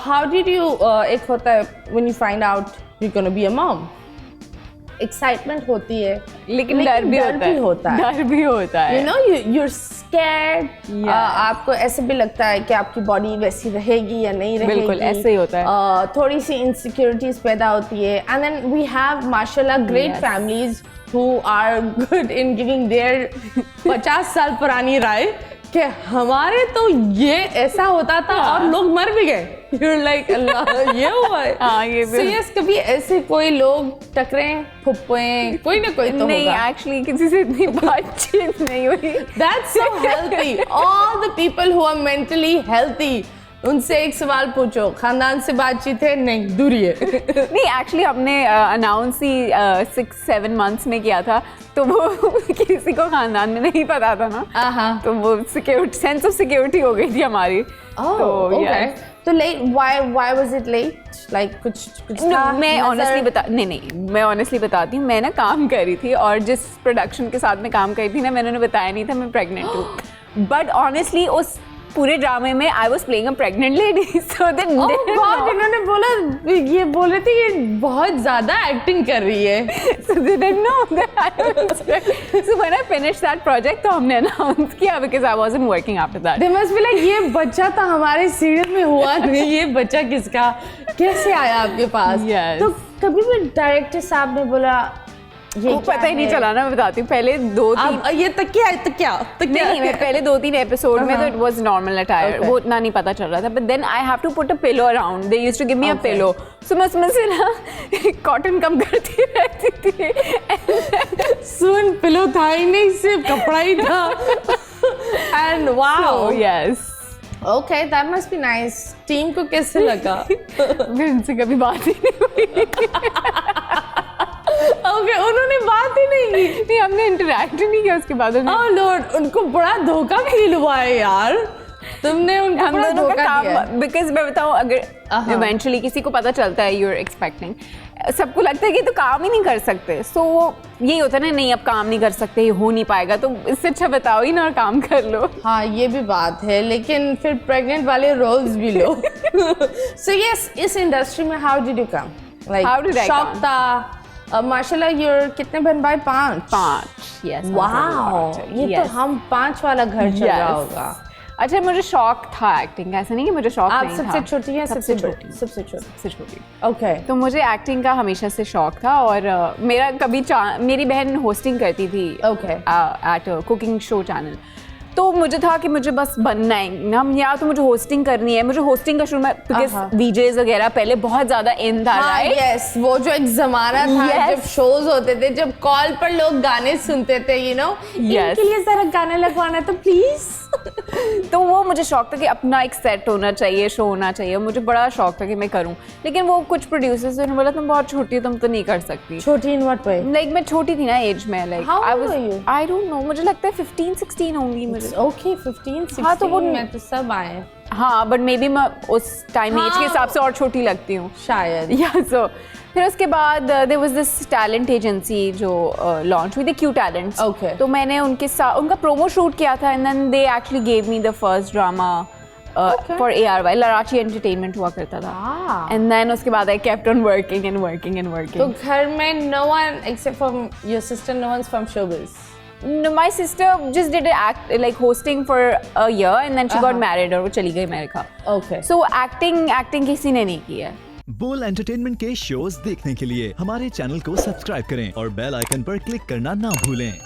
how did you एक होता है when you find out you're gonna be a mom, excitement होती है लेकिन डर भी होता है, डर भी होता है, you know, you're scared, आपको ऐसे भी लगता है कि आपकी बॉडी वैसी रहेगी या नहीं रहेगी, बिल्कुल ऐसे ही होता है, थोड़ी सी इनसिक्योरिटीज पैदा होती है, and then we have माशाल्लाह great families who are good in giving their 50 साल पुरानी राय कि हमारे तो ये ऐसा होता था और लोग मर भी गए। You're like अल्लाह ये हुआ है। हाँ ये भी। Serious कभी ऐसे कोई लोग टकरे फुप्पे कोई ना कोई तो नहीं होगा। एक्चुअली किसी से इतनी बातचीत नहीं हुई। That's so healthy. All the people who are mentally healthy, उनसे एक सवाल पूछो, खानदान से बातचीत है? नहीं, दूरी है। नहीं एक्चुअली हमने अनाउंस ही 6-7 मंथ्स में किया था, तो वो किसी को खानदान में नहीं पता था ना, तो वो सिक्योरिटी, सेंस ऑफ सिक्योरिटी हो गई थी हमारी। तो late, why was it late? Like कुछ था? मैं ऑनेस्टली मैं ऑनेस्टली बताती हूँ, मैं ना काम कर रही थी और जिस प्रोडक्शन के साथ में काम कर रही थी ना, मैंने उन्हें बताया नहीं था मैं प्रेग्नेंट हूँ, बट ऑनेस्टली उस पूरे ड्रामे में I was playing a pregnant lady, so they इन्होंने बोला, ये बोल रहे थे ये बहुत ज्यादा एक्टिंग कर रही है, so they didn't know that I was pregnant. So when I finished that project, तो हमने अनाउंस किया because I wasn't working after that. They must be like ये बच्चा तो हमारे सीरियल में हुआ नहीं, ये बच्चा किसका, कैसे आया आपके पास? Yes. तो कभी भी डायरेक्टर साहब ने बोला ये वो पता ही नहीं चला ना, मैं बताती हूँ, पहले 2-3 ये तकिया नहीं, मैं पहले 2-3 एपिसोड में तो इट वाज नॉर्मल अटायर, वो उतना नहीं पता चल रहा था, but then I have to put a pillow around, they used to give me a pillow, so मैं उसमें से ना कॉटन कम करती रहती थी, सुन पिलो था ही नहीं, सिर्फ कपड़ा ही था, and wow yes okay, that must be nice. Team को कैसे लगा? फिर उनसे कभी बात ही नहीं हुई। ओके, उन्होंने बात ही नहीं की? नहीं, हमने इंटरैक्ट नहीं किया उसके बाद। ओह लॉर्ड, उनको बड़ा धोखा फील हुआ है यार, तुमने उनको हम बड़ा दोनों का धोखा दिया। काम, बिकॉज मैं बताऊँ, अगर इवेंचुअली किसी को पता चलता है यू आर एक्सपेक्टिंग, सबको लगता है कि तो काम ही नहीं कर सकते, सो वो यही होता है ना, नहीं अब काम नहीं कर सकते, ये हो नहीं पाएगा, तो इससे अच्छा बताओ ही ना और काम कर लो। हाँ ये भी बात है, लेकिन फिर प्रेग्नेंट वाले रोल्स भी लो। सो यस, इस इंडस्ट्री में how did you come? Like शौक था? माशाल्लाह, यूर कितने बहन भाई? 5। यस, वाओ, ये तो हम 5 वाला घर चल रहा होगा। अच्छा, मुझे शौक था एक्टिंग, ऐसा नहीं कि मुझे शौक नहीं था। आप सबसे छोटी हैं? सबसे छोटी। सबसे छोटी। ओके। तो मुझे एक्टिंग का हमेशा से शौक था, और मेरा कभी मेरी बहन होस्टिंग करती थी एट कुकिंग शो चैनल, तो मुझे था कि मुझे बस बनना है ना, या तो मुझे होस्टिंग करनी है, मुझे होस्टिंग का शुरू में, बिकॉज वीजेस वगैरह पहले बहुत ज्यादा इन था, राइट? यस, वो जो एक जमाना था जब शोज होते थे, जब कॉल पर लोग गाने सुनते थे, यू नो, इनके लिए जरा गाना लगवाना है तो प्लीज। तो वो मुझे शौक था कि अपना एक सेट होना चाहिए, शो होना चाहिए, मुझे बड़ा शौक था कि मैं करूं, लेकिन वो कुछ प्रोड्यूसर्स ने बोला तुम बहुत छोटी हो, तुम तो नहीं कर सकती। छोटी इन व्हाट वे? लाइक मैं छोटी थी ना एज में, लाइक आई डोंट नो, मुझे लगता है 15-16 होंगी मुझे। ओके, 15-16। हाँ, तो वो मैं तो सब आए। हाँ, बट मे बी मैं उस टाइम एज के हिसाब से और छोटी लगती हूँ शायद। या सो फिर उसके बाद there was this talent agency जो लॉन्च हुई थी, क्यू टैलेंट्स। ओके। तो मैंने उनके साथ उनका प्रोमो शूट किया था, and then they actually gave me the first drama for ARY, लराची एंटरटेनमेंट हुआ करता था, एंड देन उसके बाद I kept on working and working and working. तो घर में no one except from your sister, no one from showbiz? No, my sister just did like hosting for a year, and then she got married और वो चली गई America. Okay. So acting किसी ने नहीं की है। बोल एंटरटेनमेंट के शोज देखने के लिए हमारे चैनल को सब्सक्राइब करें और बेल आइकन पर क्लिक करना ना भूलें।